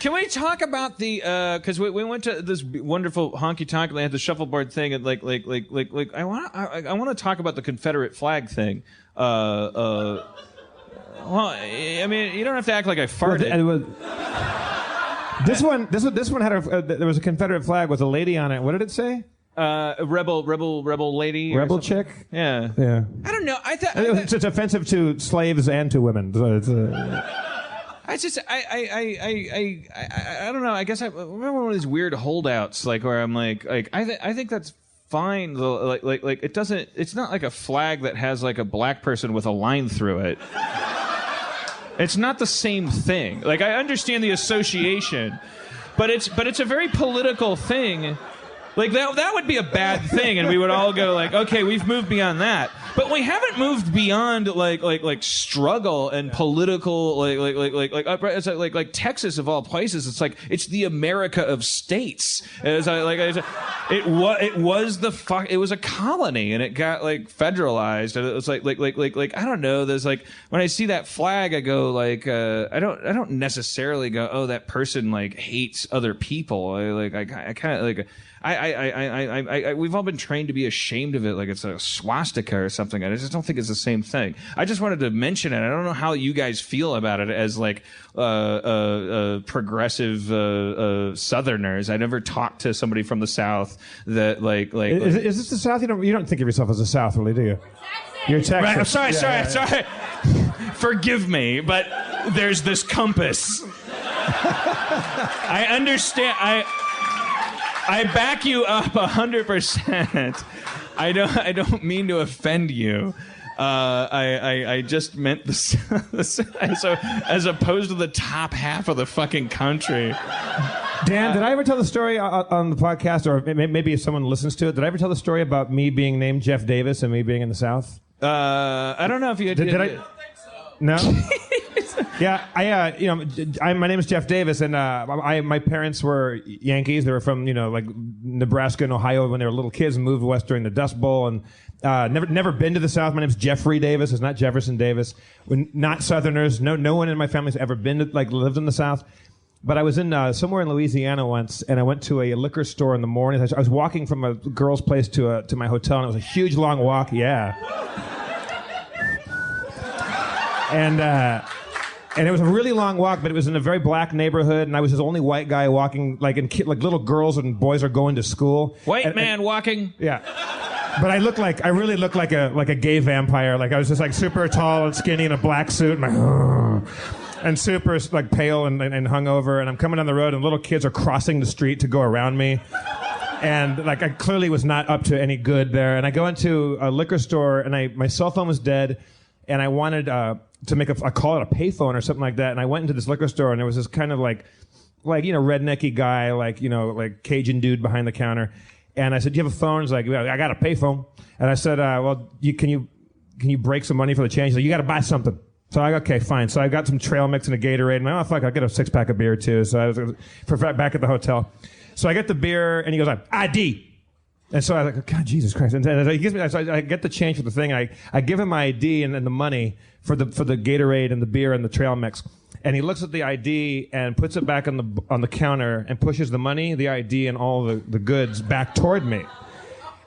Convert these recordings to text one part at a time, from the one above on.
Can we talk about the because we went to this wonderful honky tonk. They had the shuffleboard thing, and like I want to talk about the Confederate flag thing. Well, I mean, you don't have to act like I farted. This one had there was a Confederate flag with a lady on it. What did it say? Rebel lady. Rebel chick. Yeah. I don't know. It's offensive to slaves and to women. So it's, I don't know. I guess I remember one of these weird holdouts, like where I'm like I think that's fine. Like it doesn't. It's not like a flag that has like a black person with a line through it. It's not the same thing. Like I understand the association, but it's a very political thing. Like that would be a bad thing, and we would all go like, okay, we've moved beyond that. But we haven't moved beyond like struggle and political like Texas of all places. It's like it's the America of states. It was a colony, and it got like federalized. And it was like I don't know. There's like when I see that flag, I go like I don't necessarily go, oh, that person like hates other people. I kind of like. We've all been trained to be ashamed of it, like it's a swastika or something. I just don't think it's the same thing. I just wanted to mention it. I don't know how you guys feel about it as like progressive Southerners. I never talked to somebody from the South that like. Is this the South? You don't think of yourself as a South, really, do you? You're Texas. Right, I'm sorry. Forgive me, but there's this compass. I understand. I back you up 100%. I don't mean to offend you. I just meant this so as opposed to the top half of the fucking country. Dan, did I ever tell the story on the podcast, or maybe if someone listens to it, did I ever tell the story about me being named Jeff Davis and me being in the South? I don't know if you did. I? No. Yeah, my name is Jeff Davis, and my parents were Yankees. They were from like Nebraska and Ohio when they were little kids, and moved west during the Dust Bowl, and never been to the South. My name's Jeffrey Davis. It's not Jefferson Davis. We're not Southerners. No one in my family's ever been to, lived in the South. But I was in somewhere in Louisiana once, and I went to a liquor store in the morning. I was walking from a girl's place to my hotel, and it was a huge long walk. Yeah. And it was a really long walk, but it was in a very black neighborhood, and I was the only white guy walking, like little girls and boys are going to school. White man walking. Yeah. But I really looked like a gay vampire. Like I was just like super tall and skinny in a black suit, and super like pale and hungover. And I'm coming down the road, and little kids are crossing the street to go around me. And like I clearly was not up to any good there. And I go into a liquor store, and my cell phone was dead, and I wanted to make a call at a payphone or something like that. And I went into this liquor store, and there was this kind of like rednecky guy, like Cajun dude behind the counter. And I said, "Do you have a phone?" He's like, "I got a payphone." And I said, "Well, can you break some money for the change?" He's like, "You got to buy something." So I go, "Okay, fine." So I got some trail mix and a Gatorade, and I'm like, "Oh fuck, I'll get a 6-pack of beer too." So I was back at the hotel. So I get the beer, and he goes, "ID." And so I was like, "Oh, God, Jesus Christ!" And he gives me, so I get the change for the thing. I give him my ID and the money for the Gatorade and the beer and the trail mix. And he looks at the ID and puts it back on the counter and pushes the money, the ID, and all the goods back toward me.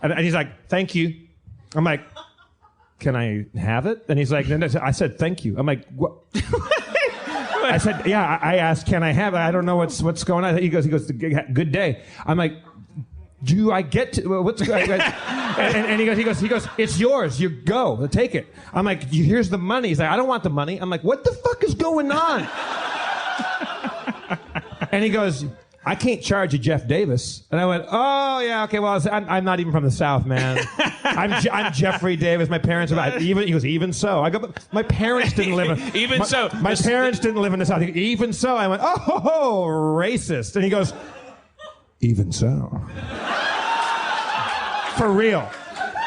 And he's like, "Thank you." I'm like, "Can I have it?" And he's like, I said, "Thank you." I'm like, "What?" I said, "Yeah." I asked, "Can I have it? I don't know what's going on." He goes, "Good day." I'm like, "Do I get to what's going on?" And he goes, "It's yours. You go. Take it." I'm like, "Here's the money." He's like, "I don't want the money." I'm like, "What the fuck is going on?" And he goes, "I can't charge you Jeff Davis." And I went, "Oh yeah, okay. Well, I'm not even from the South, man. I'm Jeffrey Davis. My parents are even." He goes, "Even so." I go, "My parents didn't live in even so. My parents didn't live in the South." He goes, "Even so." I went, "Oh, racist." And he goes, "Even so." For real.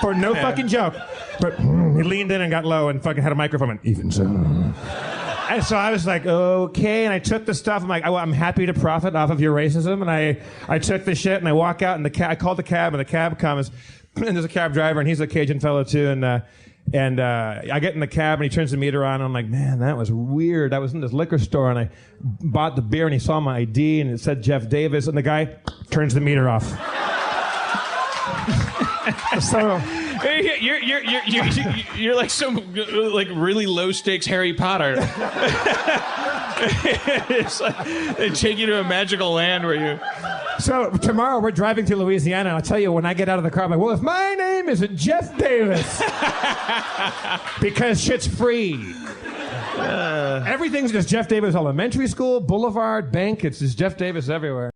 For no fucking joke. But he leaned in and got low and fucking had a microphone and even so. And so I was like, okay. And I took the stuff. I'm like, I'm happy to profit off of your racism. And I took the shit and I walk out and I called the cab and the cab comes and there's a cab driver and he's a Cajun fellow too. And I get in the cab, and he turns the meter on, and I'm like, man, that was weird. I was in this liquor store, and I bought the beer, and he saw my ID, and it said Jeff Davis, and the guy turns the meter off. So... You're like some like really low stakes Harry Potter. It's like they take you to a magical land where you. So tomorrow we're driving to Louisiana, and I'll tell you when I get out of the car, I'm like, well, if my name isn't Jeff Davis, because shit's free. Everything's just Jeff Davis Elementary School, Boulevard, Bank. It's just Jeff Davis everywhere.